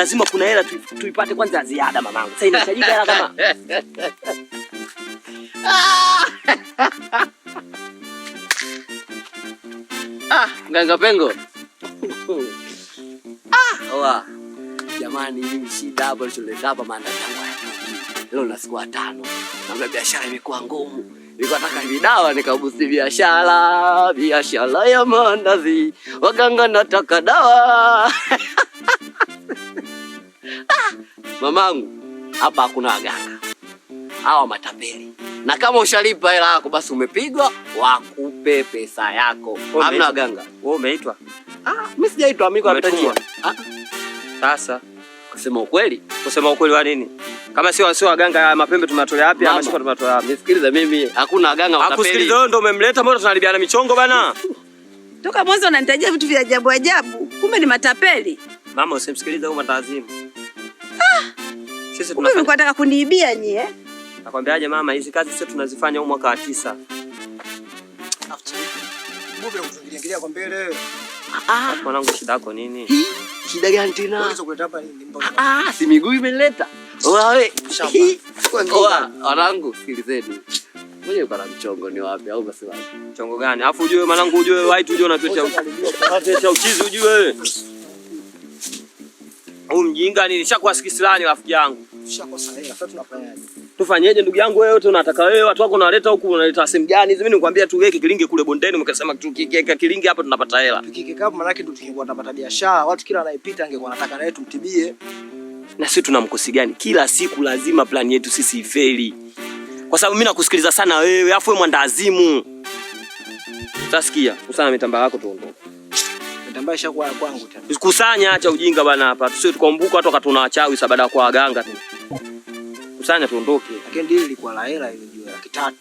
lazima kuna hela tuipate kwanza ziada mamangu. Sasa inahitajika hela kama Mganga Pengo. Oa. Jamani, hii shida hapo tulileta hapa maandalizi yangu haya. Leo na siku 5. Na biashara imekuwa ngumu. Nilikuwa nataka vidawa nikabusi biashara ya maandazi. Waganga nataka dawa. Mamangu, hapa hakuna waganga. Hawa matapeli. Na kama ushalipa hela yako basi umepigwa, wakupe pesa yako. Hamna waganga. Wewe umeitwa? Mimi sijaitwa, mimi kwa mtajia. Sasa kusema ukweli wa nini? Kama sio waganga mapembe tunatolea wapi ama shika tunatolea wapi? Nisikilize mimi, hakuna waganga watapeli. Akusikilize wewe ndio umemleta, mbona tunalibiana michongo bana? Toka mwanzo unanitajia vitu vya ajabu ajabu, kumbe ni matapeli. Mama usimsikilize huyo mtazimu. Sisi tunafanya. Wewe unataka kuniibia nyie? Nakwambiaje mama, hizi kazi sisi tunazifanya huko mwaka wa 9. Mbona unaingilia kwa mbele? Mwanangu shida yako nini? Shida gani tena? Unaweza kuleta hapa nini? Si miguu imeleta. Wewe. Wanangu sikilizeni. Mwenye kwa mchongo ni wapi au basi wapi? Mchongo gani? Alafu ujue mwanangu, ujue white, ujue unatuletea uchizi ujue. Au mjinga nini? Nishakuwa sikisilani rafiki yangu. Tushakosa hela, sasa tunafanyaje? Tufanyeje ndugu yangu, wewe unataka wewe watu wako unaleta huku unaleta sehemu gani? Mimi nikwambia tuweke kilinge kule bondeni, mkasema tukiweka kilinge hapa tunapata hela. Tukikeka maana yake ndio tukingekuwa tunapata biashara. Watu kila anayepita angekuwa anataka naye tumtibie. Na sisi tuna mkosi gani? Kila siku lazima plan yetu sisi ifeli. Kwa sababu mimi nakusikiliza sana wewe, afu wewe mwandazimu. Utasikia, kusanya mitambaa yako tuondoke. Mitambaa ishakuwa ya kwangu tena. Kusanya, acha ujinga bana hapa. Tusio tukaumbuka watu wakatuna wachawi sababu kwa waganga tu. Kusanya tuondoke. Lakini dili ilikuwa la hela ile juu ya 3.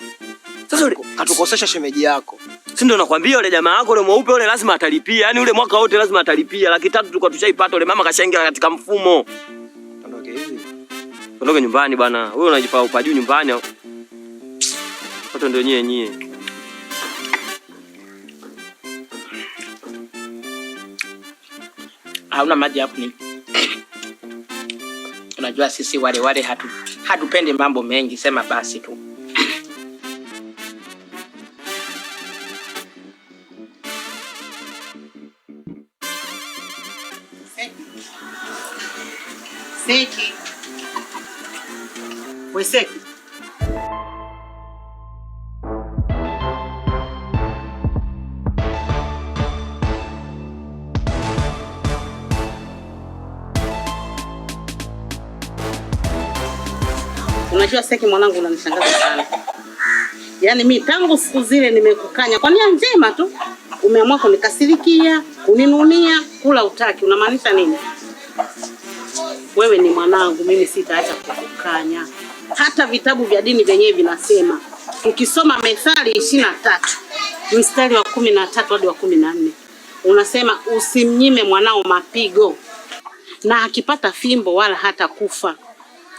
Sasa katukosesha shemeji yako. Si ndio nakwambia yule jamaa yako yule mweupe yule lazima atalipia. Yaani yule mwaka wote lazima atalipia. 300 tulikuwa tushaipata yule mama kashaingia katika mfumo. Ondoke hivi. Ondoke nyumbani bwana. Wewe unajipaa upa juu nyumbani. Watu ndio nyie. Hauna maji hapo ni. Unajua sisi wale hatupendi mambo mengi, sema basi tu. Seki. Wewe Seki. Unajua Seki mwanangu, unanishangaza sana. Yaani mimi tangu siku zile nimekukanya kwa nia njema tu, umeamua kunikasirikia, kuninunia, kula utaki. Unamaanisha nini? Wewe ni mwanangu, mimi sitaacha kukukanya. Hata vitabu vya dini vyenyewe vinasema, ukisoma Methali 23, mstari wa 13 hadi wa 14, unasema usimnyime mwanao mapigo, na akipata fimbo wala hata kufa,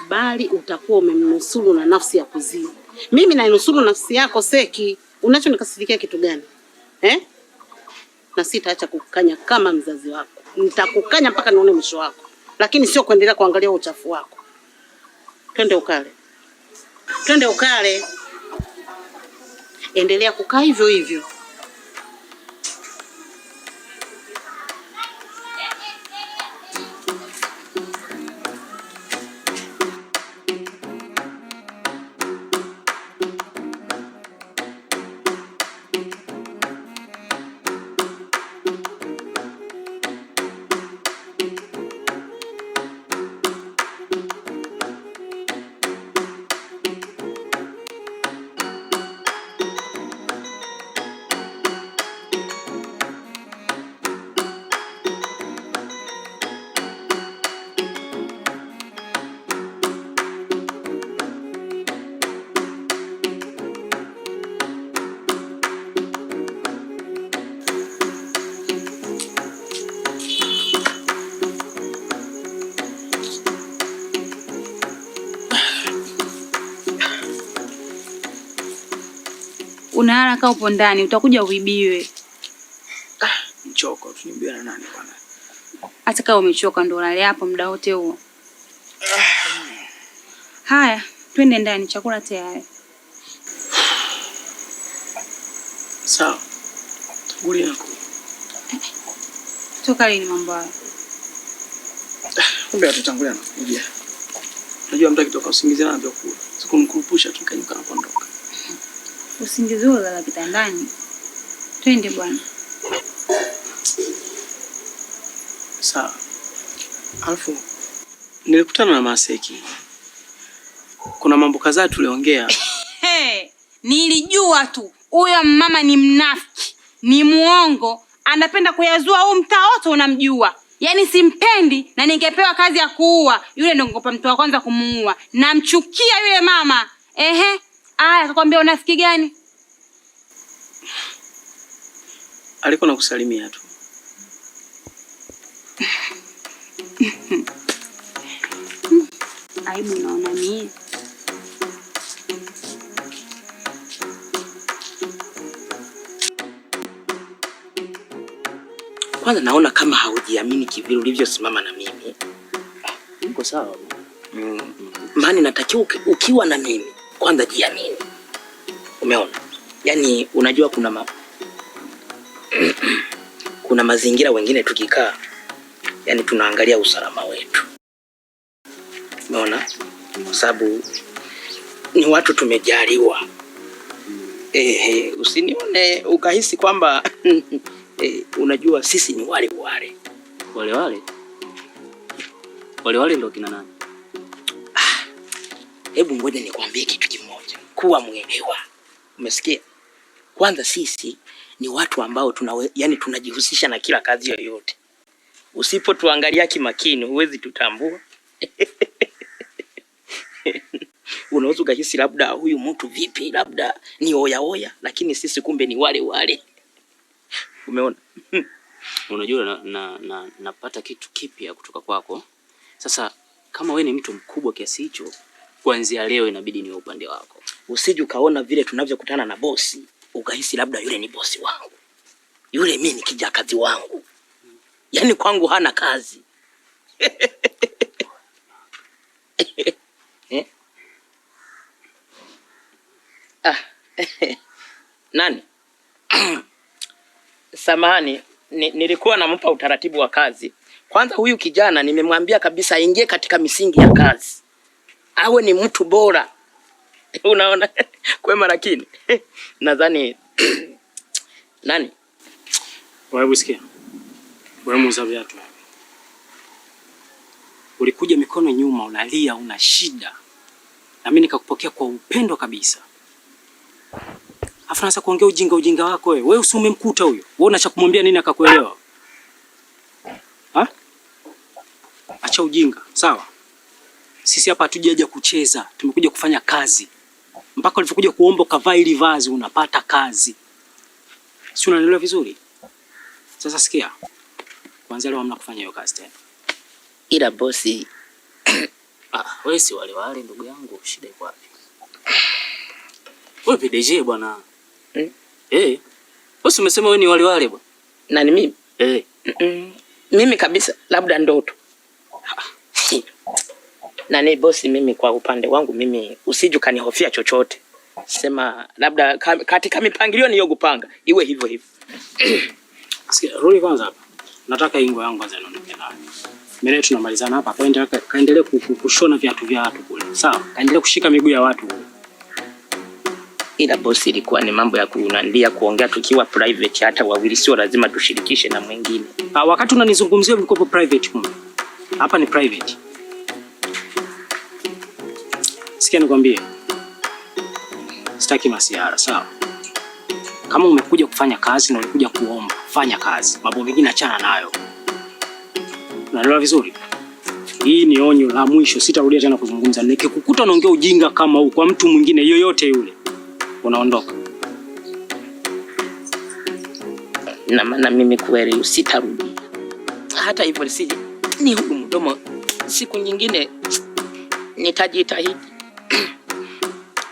bali utakuwa umemnusuru na nafsi ya kuzimu. Mimi nainusuru nafsi yako Seki. Unachonikasirikia kitu gani? Na sitaacha kukukanya kama mzazi wako. Nitakukanya mpaka nione mwisho wako. Lakini sio kuendelea kuangalia uchafu wako. Twende ukale. Endelea kukaa hivyo hivyo. Una haraka upo ndani, utakuja uibiwe. Mchoko, tunibiwe na nani bwana? Hata kama umechoka ndo ulale hapo muda wote huo. Haya, twende ndani, chakula tayari. Sawa. Tangulia yako. Toka lini mambo haya? Kumbe atatangulia na kuja. Unajua mtu akitoka usingizi na anajua kula. Sikumkurupusha tu kanyuka na kuondoka. Usingizi ule la kitandani. Twende bwana. Sawa. Alafu nilikutana na Maseki. Kuna mambo kadhaa tuliongea. Nilijua tu huyo mama ni mnafiki, ni muongo, anapenda kuyazua huu mtaa wote unamjua. Yaani simpendi na ningepewa kazi ya kuua, yule ndo ningekopa mtu wa kwanza kumuua. Namchukia yule mama. Aya, akakwambia unafiki gani? Alikuwa nakusalimia tu. Aibu naona mimi. Kwanza naona kama haujiamini kivile ulivyosimama na mimi. Uko sawa? Maana natakiwa ukiwa na mimi kwanza jiamini. Umeona? Yaani unajua kuna mazingira wengine tukikaa, yaani tunaangalia usalama wetu. Umeona? Kwa sababu ni watu tumejaliwa. Usinione ukahisi kwamba unajua sisi ni wale. Wale ndio kina nani? Hebu ngoja nikwambie kitu kimoja. Kuwa mwelewa. Umesikia? Kwanza sisi ni watu ambao yani tunajihusisha na kila kazi yoyote. Usipotuangalia kimakini huwezi tutambua. Unaweza ukahisi labda huyu mtu vipi, labda ni oya, lakini sisi kumbe ni wale. Umeona? Unajua napata kitu kipya kutoka kwako. Sasa kama wewe ni mtu mkubwa kiasi hicho, kuanzia leo inabidi niwe upande wako. Usije ukaona vile tunavyokutana na bosi, ukahisi labda yule ni bosi wangu. Yule mimi ni kijakazi wangu. Yaani kwangu hana kazi. Nani? Samahani, nilikuwa nampa utaratibu wa kazi. Kwanza huyu kijana nimemwambia kabisa aingie katika misingi ya kazi. Awe ni mtu bora. Unaona? Kwema lakini nadhani nani? Wewe usikia? Wewe muuza viatu. Ulikuja mikono nyuma, unalia, una shida. Na mimi nikakupokea kwa upendo kabisa. Afu naanza kuongea ujinga wako wewe. Wewe usimemkuta huyo. Wewe unacha kumwambia nini akakuelewa? Acha ujinga, sawa? Sisi hapa hatujaja kucheza, tumekuja kufanya kazi. Mpaka ulivyokuja kuomba kavaa ili vazi unapata kazi. Si unanielewa vizuri? Sasa sikia. Kuanzia leo hamna kufanya hiyo kazi tena. Ila bosi, wewe si wale ndugu yangu, shida iko wapi? Wewe PDG bwana. Wewe umesema wewe ni wale bwana. Na ni mimi? Mimi kabisa labda ndoto. Na ni bosi, mimi kwa upande wangu mimi usije kanihofia chochote. Sema labda katika mipangilio niyo kupanga iwe hivyo. Sikia, rudi kwanza hapa. Nataka ingo yangu kwanza niondoke nayo. Mimi tunamalizana hapa, kaendelee kushona viatu vya watu kule. Sawa? Kaendelee kushika miguu ya watu kule. Ila bosi, ilikuwa ni mambo ya kunandia kuongea tukiwa private, hata wawili, sio lazima tushirikishe na mwingine. Wakati unanizungumzia mlikopo private kumbe. Hapa ni private. Sikia nikwambie. Sitaki masiara, sawa? Kama umekuja kufanya kazi na ulikuja kuomba, fanya kazi. Mambo mengine achana nayo. Unaelewa vizuri? Hii ni onyo la mwisho, sitarudia tena kuzungumza. Nikikukuta unaongea ujinga kama huu kwa mtu mwingine yoyote yule, unaondoka. Na maana mimi kweli sitarudi. Hata hivyo ni huu mdomo, siku nyingine nitajitahidi.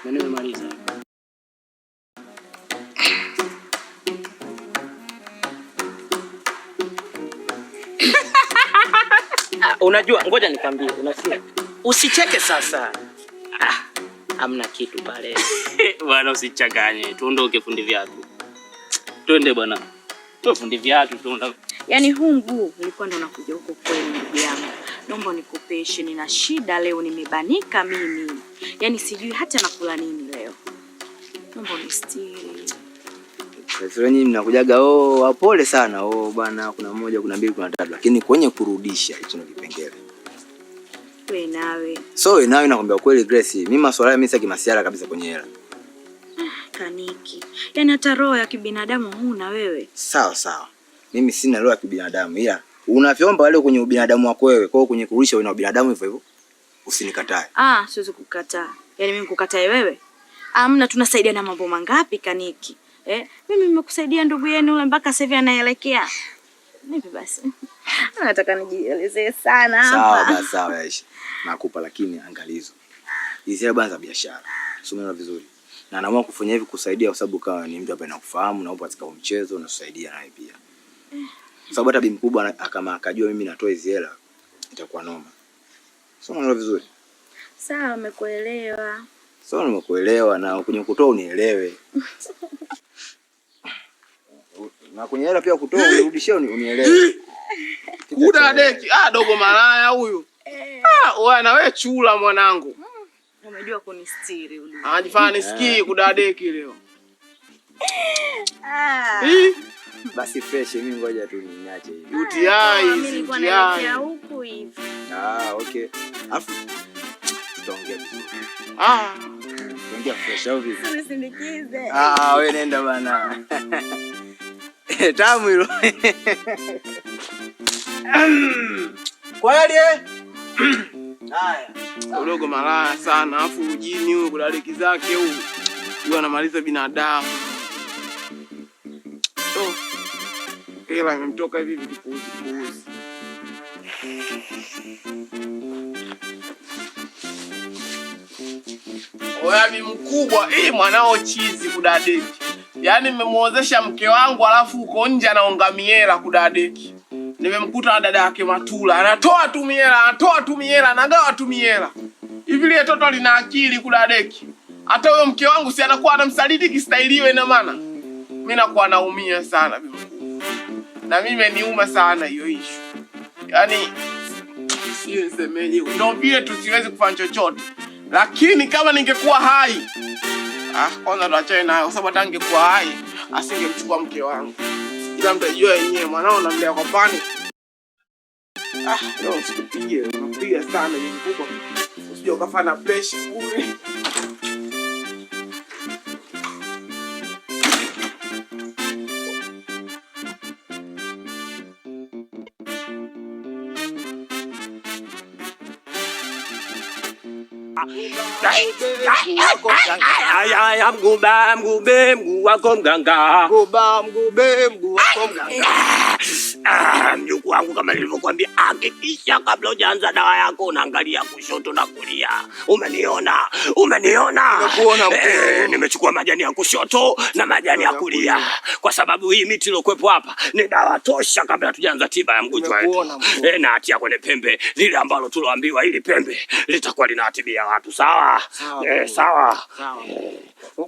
Nimemaliza. Unajua, ngoja nikwambie, unasikia? Usicheke sasa. Hamna kitu pale. Bwana usichanganye. Tuondoke fundi viatu. Twende bwana. Tuwe fundi viatu tuondoke. Yaani huu mguu ulikuwa ndo nakuja huko kwenu ndugu yangu. Naomba nikopeshe, nina shida leo, nimebanika mimi. Yaani sijui hata nakula nini leo. Naomba unistiri. Sasa nyinyi mnakujaga wapole sana. Bwana kuna moja, kuna mbili, kuna tatu. Lakini kwenye kurudisha hicho ni kipengele. Wewe nawe. So wewe nawe nakwambia kweli Grace, mimi masuala mimi sasa kimasiara kabisa kwenye hela. Kaniki. Yaani hata roho ya kibinadamu huna wewe. Sawa. Mimi sina roho ya kibinadamu, ila unavyomba wale kwenye ubinadamu wako wewe, kwa hiyo kwenye kurudisha wewe na ubinadamu hivyo hivyo. Usinikatae. Siwezi kukataa. Yaani mimi kukatae wewe? Hamna, tunasaidiana mambo mangapi Kaniki? Mimi nimekusaidia ndugu yenu ule mpaka sasa hivi anaelekea. Nipi basi? Nataka nijielezee sana hapa. Sawa Aisha. Nakupa lakini angalizo. Hizi bwana za biashara. Soma vizuri. Na naamua kufanya hivi kusaidia kwa sababu kama ni mtu ambaye nakufahamu na upo katika mchezo unasaidia naye pia. Sababu hata bi mkubwa kama akajua mimi natoa hizo hela itakuwa noma. Soma vizuri. Sawa, nimekuelewa. Sawa, nimekuelewa na kwenye kutoa unielewe. Na kwenye hela pia kutoa unirudishie unielewe. Kudadeki, dogo malaya huyu. Wewe na wewe chula mwanangu. Umejua kunistiri huyu. Anajifanya nisikii kudadeki leo. Basi fresh, mimi ngoja tu niache hivi. UTI. Nilikuwa naelekea huku hivi. Okay. Afu tutaongea vizuri. Tuongea fresh au vipi? Unisindikize. Wewe nenda bana. Tamu hilo. Kweli haya. Udogo malaya sana, afu ujini huyu kudadeki zake huyu anamaliza binadamu. Hela imemtoka hivi vipuuzi. Oya mkubwa, mwanao chizi kudadeki. Yaani nimemuozesha mke wangu alafu uko nje anaonga miela kudadeki. Nimemkuta na dada yake Matula, anatoa tu miela, anagawa tu miela. Hivi ile toto lina akili kudadeki. Hata huyo mke wangu si anakuwa anamsaliti kistailiwe na maana. Mimi nakuwa naumia sana na mimi imeniuma sana hiyo issue. Yaani sio nisemeje, ndio vile tusiwezi kufanya chochote. Lakini kama ningekuwa hai, kwanza tuachane nayo kwa sababu hata ningekuwa hai asingemchukua mke wangu. Ila mtajua yenyewe mwanao namlea kwa pani. Leo usipige, unapiga sana ni mkubwa. Usije ukafanya pressure bure. Mguu wako mganga. Mjukuu wangu kama nilivyokuambia, hakikisha kabla hujaanza dawa yako unaangalia kushoto na kulia. Umeniona? Nimechukua majani ya kushoto na majani ya kulia. Kwa sababu hii miti iliyokuepo hapa ni dawa tosha kabla hatujaanza tiba ya mgonjwa wetu. Na atia kwenye pembe lile ambalo tuloambiwa hili pembe litakuwa linatibia watu. Sawa? Sawa.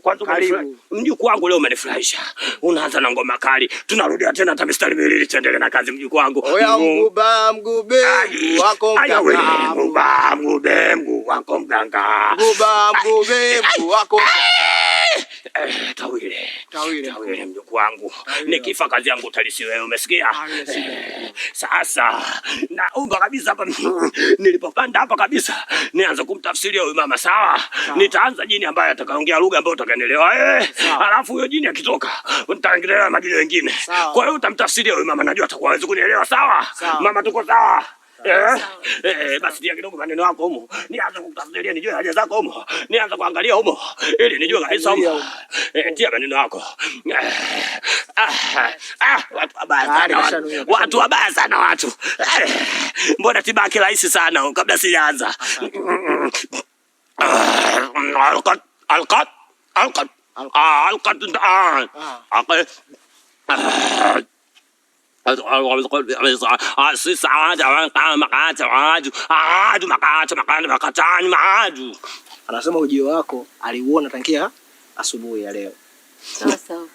Kwanza mjukuu wangu leo umenifurahisha. Unaanza na ngoma kali. Tunarudia tena hata mistari miwili tuendelee na kazi mjukuu wangu. Oya mgube wako mganga. Mguu wako mganga. Tawile mjukuu wangu. Nikifa kazi yangu utalisi wewe, umesikia? Sasa naomba kabisa hapa nilipopanda hapa kabisa nianze kumtafsiria huyu mama. Sawa? Nitaanza jini ambaye atakaongea lugha ambayo utakanielewa. Alafu huyo jini akitoka nitaongelea majini mengine. Kwa hiyo utamtafsiria huyu mama, najua atakuwa hawezi kunielewa. Sawa? Mama tuko sawa? Basi tia kidogo maneno yako humo. Nianze kukutafsiria nijue haja zako humo. Nianze kuangalia humo ili nijue kabisa humo. Tia maneno yako. Watu wabaya sana watu. Mbona tiba yake rahisi sana kabla sijaanza. Anasema ujio wako aliuona tangia asubuhi ya leo. Sawa sawa.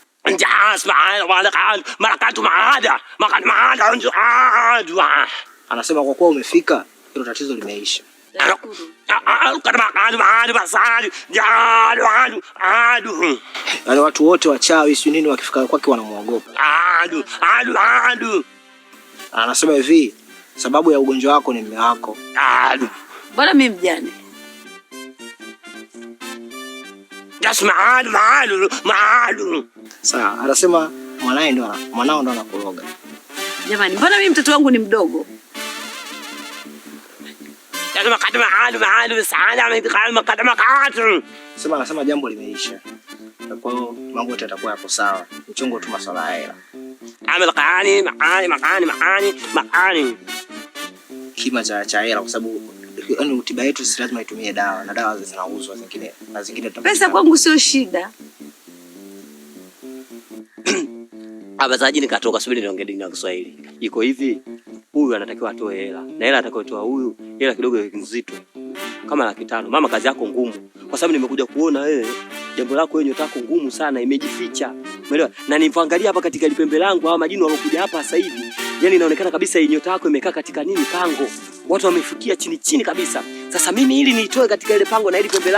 Anasema kwa kuwa umefika hilo tatizo limeisha. Wale watu wote wachawi si nini wakifika kwake wanamuogopa. Anasema hivi, sababu ya ugonjwa wako ni mume wako. Bwana mimi mjane. Sawa, anasema mwanao ndo anakuroga. Jamani, mbona mimi mtoto wangu ni mdogo? Anasema jambo limeisha. Kwa hiyo mambo yote yatakuwa yapo sawa. Mchongo tu masuala ya hela. Kima cha hela kwa sababu yaani tiba yetu sisi lazima itumie dawa na dawa zinauzwa zingine na zingine pesa kwangu sio shida. Abazaji nikatoka, subiri niongee dini ya Kiswahili. Iko hivi, huyu anatakiwa atoe hela. Na hela atakayotoa huyu, hela kidogo nzito. Kama 500. Mama, kazi yako ngumu. Kwa sababu nimekuja kuona wewe jambo lako wewe nyota yako ngumu sana imejificha. Umeelewa? Na nipoangalia hapa katika lipembe langu au majini walokuja hapa sasa hivi, yani inaonekana kabisa hii nyota yako imekaa katika nini pango. Watu wamefikia chini kabisa. Sasa mimi ili niitoe katika ile pango na ile pembe